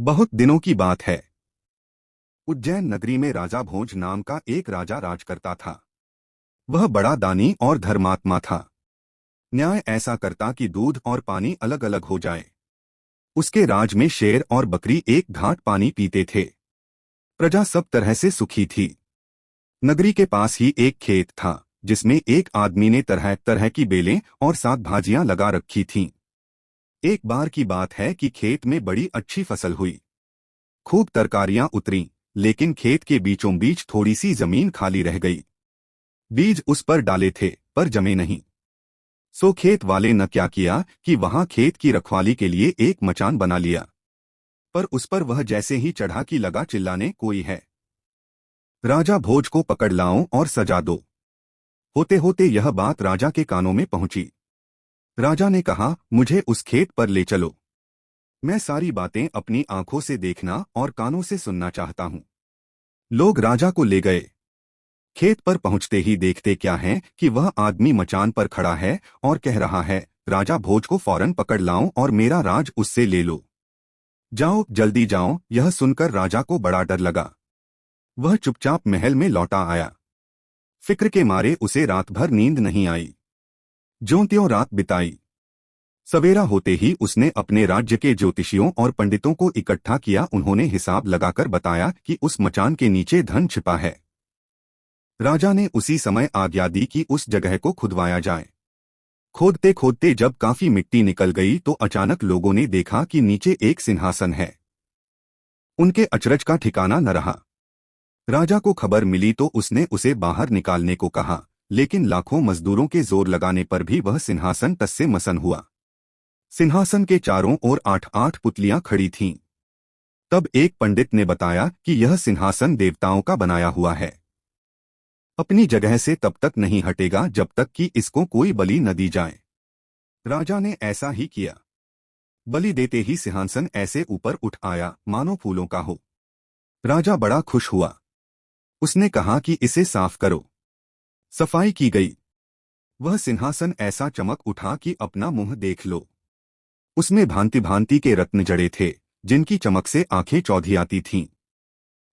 बहुत दिनों की बात है। उज्जैन नगरी में राजा भोज नाम का एक राजा राज करता था। वह बड़ा दानी और धर्मात्मा था। न्याय ऐसा करता कि दूध और पानी अलग अलग हो जाए। उसके राज में शेर और बकरी एक घाट पानी पीते थे। प्रजा सब तरह से सुखी थी। नगरी के पास ही एक खेत था जिसमें एक आदमी ने तरह तरह की बेलें और साग भाजियां लगा रखी थीं। एक बार की बात है कि खेत में बड़ी अच्छी फसल हुई। खूब तरकारियां उतरीं, लेकिन खेत के बीचों बीच थोड़ी सी जमीन खाली रह गई। बीज उस पर डाले थे पर जमे नहीं। सो खेत वाले ने क्या किया कि वहां खेत की रखवाली के लिए एक मचान बना लिया। पर उस पर वह जैसे ही चढ़ा कि लगा चिल्लाने, कोई है, राजा भोज को पकड़ लाओ और सजा दो। होते होते यह बात राजा के कानों में पहुंची। राजा ने कहा, मुझे उस खेत पर ले चलो। मैं सारी बातें अपनी आंखों से देखना और कानों से सुनना चाहता हूं। लोग राजा को ले गए। खेत पर पहुंचते ही देखते क्या है कि वह आदमी मचान पर खड़ा है और कह रहा है, राजा भोज को फौरन पकड़ लाओ और मेरा राज उससे ले लो। जाओ, जल्दी जाओ। यह सुनकर राजा को बड़ा डर लगा। वह चुपचाप महल में लौटा आया। फिक्र के मारे उसे रात भर नींद नहीं आई। ज्यों-त्यों रात बिताई। सवेरा होते ही उसने अपने राज्य के ज्योतिषियों और पंडितों को इकट्ठा किया। उन्होंने हिसाब लगाकर बताया कि उस मचान के नीचे धन छिपा है। राजा ने उसी समय आज्ञा दी कि उस जगह को खुदवाया जाए। खोदते खोदते जब काफी मिट्टी निकल गई तो अचानक लोगों ने देखा कि नीचे एक सिंहासन है। उनके अचरज का ठिकाना न रहा। राजा को खबर मिली तो उसने उसे बाहर निकालने को कहा, लेकिन लाखों मजदूरों के जोर लगाने पर भी वह सिंहासन तस से मसन हुआ। सिंहासन के चारों ओर 8-8 पुतलियां खड़ी थीं। तब एक पंडित ने बताया कि यह सिंहासन देवताओं का बनाया हुआ है। अपनी जगह से तब तक नहीं हटेगा जब तक कि इसको कोई बलि न दी जाए। राजा ने ऐसा ही किया। बलि देते ही सिंहासन ऐसे ऊपर उठ आया मानो फूलों का हो। राजा बड़ा खुश हुआ। उसने कहा कि इसे साफ करो। सफाई की गई। वह सिंहासन ऐसा चमक उठा कि अपना मुंह देख लो। उसमें भांति भांति के रत्न जड़े थे, जिनकी चमक से आंखें चौधी आती थीं।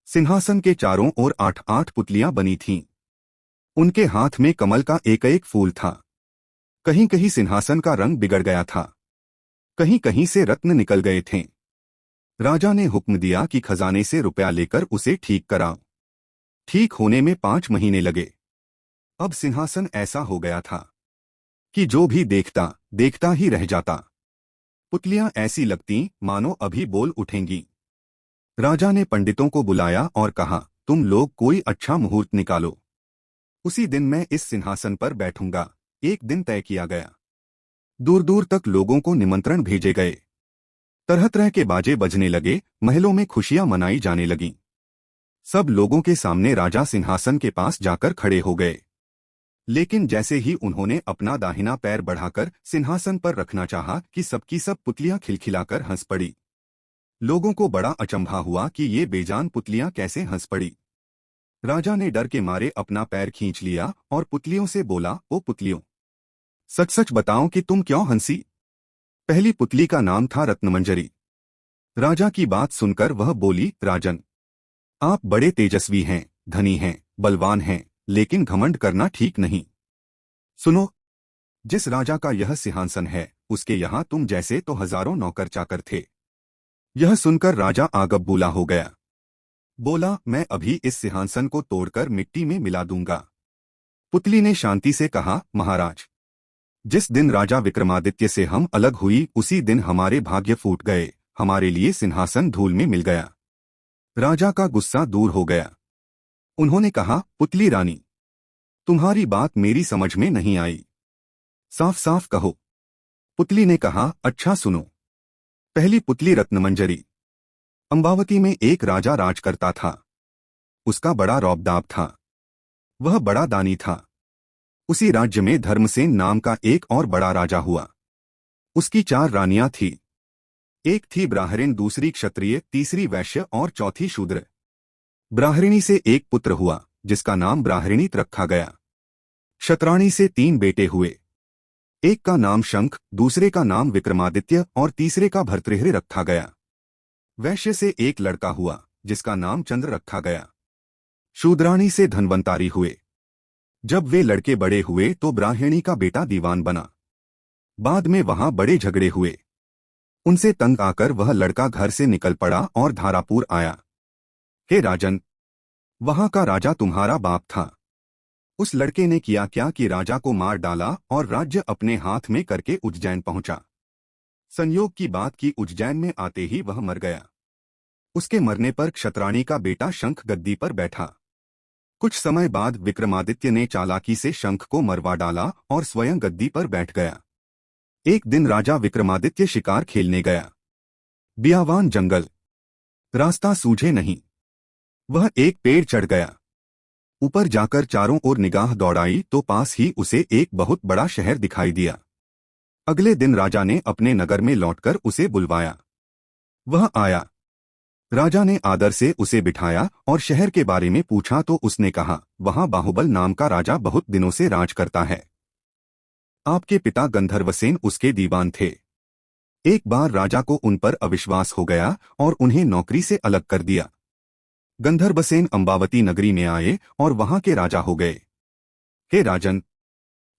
सिंहासन के चारों ओर 8-8 पुतलियां बनी थीं। उनके हाथ में कमल का एक एक फूल था। कहीं कहीं सिंहासन का रंग बिगड़ गया था। कहीं कहीं से रत्न निकल गए थे। राजा ने हुक्म दिया कि खजाने से रुपया लेकर उसे ठीक कराओ। ठीक होने में 5 महीने लगे। अब सिंहासन ऐसा हो गया था कि जो भी देखता देखता ही रह जाता। पुतलियां ऐसी लगती मानो अभी बोल उठेंगी। राजा ने पंडितों को बुलाया और कहा, तुम लोग कोई अच्छा मुहूर्त निकालो। उसी दिन मैं इस सिंहासन पर बैठूंगा। एक दिन तय किया गया। दूर दूर तक लोगों को निमंत्रण भेजे गए। तरह तरह के बाजे बजने लगे। महलों में खुशियां मनाई जाने लगीं। सब लोगों के सामने राजा सिंहासन के पास जाकर खड़े हो गए। लेकिन जैसे ही उन्होंने अपना दाहिना पैर बढ़ाकर सिंहासन पर रखना चाहा कि सबकी सब पुतलियां खिलखिलाकर हंस पड़ी। लोगों को बड़ा अचंभा हुआ कि ये बेजान पुतलियां कैसे हंस पड़ी। राजा ने डर के मारे अपना पैर खींच लिया और पुतलियों से बोला, ओ पुतलियों, सच सच बताओ कि तुम क्यों हंसी। पहली पुतली का नाम था रत्नमंजरी। राजा की बात सुनकर वह बोली, राजन, आप बड़े तेजस्वी हैं, धनी हैं, बलवान हैं, लेकिन घमंड करना ठीक नहीं। सुनो, जिस राजा का यह सिंहासन है उसके यहाँ तुम जैसे तो हजारों नौकर चाकर थे। यह सुनकर राजा आगबबूला हो गया। बोला, मैं अभी इस सिंहासन को तोड़कर मिट्टी में मिला दूंगा। पुतली ने शांति से कहा, महाराज, जिस दिन राजा विक्रमादित्य से हम अलग हुई उसी दिन हमारे भाग्य फूट गए। हमारे लिए सिंहासन धूल में मिल गया। राजा का गुस्सा दूर हो गया। उन्होंने कहा, पुतली रानी, तुम्हारी बात मेरी समझ में नहीं आई। साफ साफ कहो। पुतली ने कहा, अच्छा सुनो। पहली पुतली रत्नमंजरी। अम्बावती में एक राजा राज करता था। उसका बड़ा रौबदाब था। वह बड़ा दानी था। उसी राज्य में धर्मसेन नाम का एक और बड़ा राजा हुआ। उसकी 4 रानियां थीं। एक थी ब्राह्मण, दूसरी क्षत्रिय, तीसरी वैश्य और चौथी शूद्र। ब्राह्मणी से एक पुत्र हुआ जिसका नाम ब्राह्मणीत रखा गया। क्षत्राणी से 3 बेटे हुए। एक का नाम शंख, दूसरे का नाम विक्रमादित्य और तीसरे का भर्तृहरि रखा गया। वैश्य से एक लड़का हुआ जिसका नाम चंद्र रखा गया। शूद्राणी से धनवंतारी हुए। जब वे लड़के बड़े हुए तो ब्राह्मणी का बेटा दीवान बना। बाद में वहां बड़े झगड़े हुए। उनसे तंग आकर वह लड़का घर से निकल पड़ा और धारापुर आया। हे राजन, वहां का राजा तुम्हारा बाप था। उस लड़के ने किया क्या कि राजा को मार डाला और राज्य अपने हाथ में करके उज्जैन पहुंचा। संयोग की बात की उज्जैन में आते ही वह मर गया। उसके मरने पर क्षत्राणी का बेटा शंख गद्दी पर बैठा। कुछ समय बाद विक्रमादित्य ने चालाकी से शंख को मरवा डाला और स्वयं गद्दी पर बैठ गया। एक दिन राजा विक्रमादित्य शिकार खेलने गया। बियावान जंगल, रास्ता सूझे नहीं। वह एक पेड़ चढ़ गया। ऊपर जाकर चारों ओर निगाह दौड़ाई तो पास ही उसे एक बहुत बड़ा शहर दिखाई दिया। अगले दिन राजा ने अपने नगर में लौटकर उसे बुलवाया। वह आया। राजा ने आदर से उसे बिठाया और शहर के बारे में पूछा तो उसने कहा, वहां बाहुबल नाम का राजा बहुत दिनों से राज करता है। आपके पिता गंधर्वसेन उसके दीवान थे। एक बार राजा को उन पर अविश्वास हो गया और उन्हें नौकरी से अलग कर दिया। गंधर्वसेन अम्बावती नगरी में आए और वहां के राजा हो गए। हे राजन,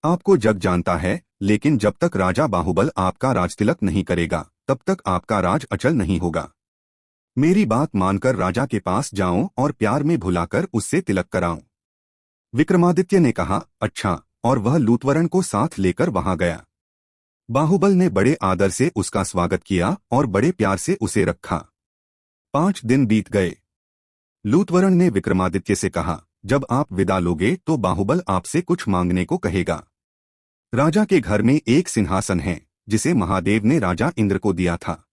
आपको जग जानता है, लेकिन जब तक राजा बाहुबल आपका राजतिलक नहीं करेगा तब तक आपका राज अचल नहीं होगा। मेरी बात मानकर राजा के पास जाऊं और प्यार में भुलाकर उससे तिलक कराऊं। विक्रमादित्य ने कहा, अच्छा, और वह लूतवरण को साथ लेकर वहां गया। बाहुबल ने बड़े आदर से उसका स्वागत किया और बड़े प्यार से उसे रखा। 5 दिन बीत गए। लूतवरण ने विक्रमादित्य से कहा, जब आप विदा लोगे तो बाहुबल आपसे कुछ मांगने को कहेगा। राजा के घर में एक सिंहासन है जिसे महादेव ने राजा इंद्र को दिया था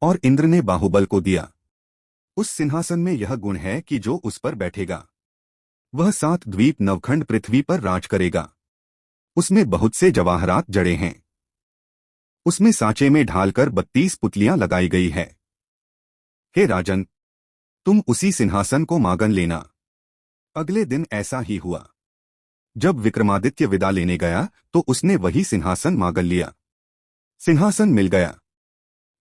और इंद्र ने बाहुबल को दिया। उस सिंहासन में यह गुण है कि जो उस पर बैठेगा वह 7 द्वीप नवखंड पृथ्वी पर राज करेगा। उसमें बहुत से जवाहरात जड़े हैं। उसमें सांचे में ढालकर 32 पुतलियां लगाई गई है। हे राजन, तुम उसी सिंहासन को मांगन लेना। अगले दिन ऐसा ही हुआ। जब विक्रमादित्य विदा लेने गया तो उसने वही सिंहासन मांगन लिया। सिंहासन मिल गया।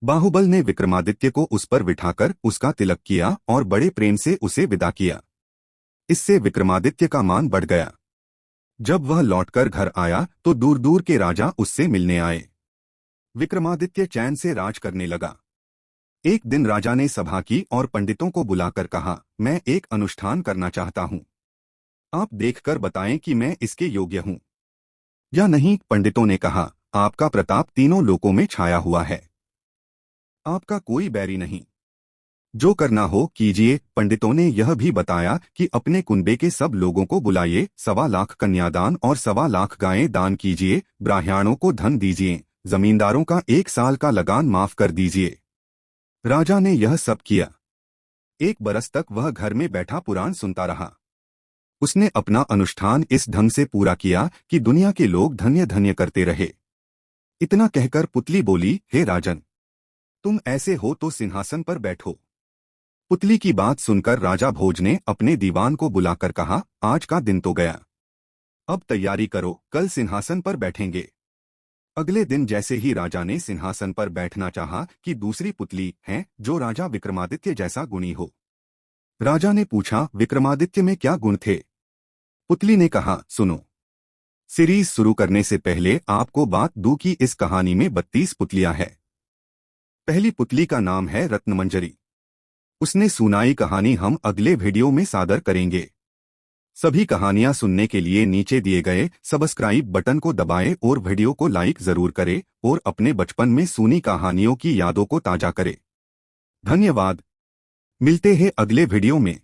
बाहुबल ने विक्रमादित्य को उस पर बिठाकर उसका तिलक किया और बड़े प्रेम से उसे विदा किया। इससे विक्रमादित्य का मान बढ़ गया। जब वह लौटकर घर आया तो दूर दूर के राजा उससे मिलने आए। विक्रमादित्य चैन से राज करने लगा। एक दिन राजा ने सभा की और पंडितों को बुलाकर कहा, मैं एक अनुष्ठान करना चाहता हूं। आप देखकर बताएं कि मैं इसके योग्य हूं या नहीं। पंडितों ने कहा, आपका प्रताप तीनों लोकों में छाया हुआ है। आपका कोई बैरी नहीं। जो करना हो कीजिए। पंडितों ने यह भी बताया कि अपने कुनबे के सब लोगों को बुलाइए, 1.25 लाख कन्यादान और 1.25 लाख गायें दान कीजिए, ब्राह्मणों को धन दीजिए, जमींदारों का 1 साल का लगान माफ कर दीजिए। राजा ने यह सब किया। 1 बरस तक वह घर में बैठा पुराण सुनता रहा। उसने अपना अनुष्ठान इस ढंग से पूरा किया कि दुनिया के लोग धन्य धन्य करते रहे। इतना कहकर पुतली बोली, हे राजन, तुम ऐसे हो तो सिंहासन पर बैठो। पुतली की बात सुनकर राजा भोज ने अपने दीवान को बुलाकर कहा, आज का दिन तो गया, अब तैयारी करो, कल सिंहासन पर बैठेंगे। अगले दिन जैसे ही राजा ने सिंहासन पर बैठना चाहा कि दूसरी पुतली है जो राजा विक्रमादित्य जैसा गुणी हो। राजा ने पूछा, विक्रमादित्य में क्या गुण थे? पुतली ने कहा, सुनो, सीरीज शुरू करने से पहले आपको बात दूं कि इस कहानी में 32 पुतलियां हैं। पहली पुतली का नाम है रत्नमंजरी। उसने सुनाई कहानी हम अगले वीडियो में सादर करेंगे। सभी कहानियां सुनने के लिए नीचे दिए गए सब्सक्राइब बटन को दबाएं और वीडियो को लाइक जरूर करें और अपने बचपन में सुनी कहानियों की यादों को ताजा करें। धन्यवाद। मिलते हैं अगले वीडियो में।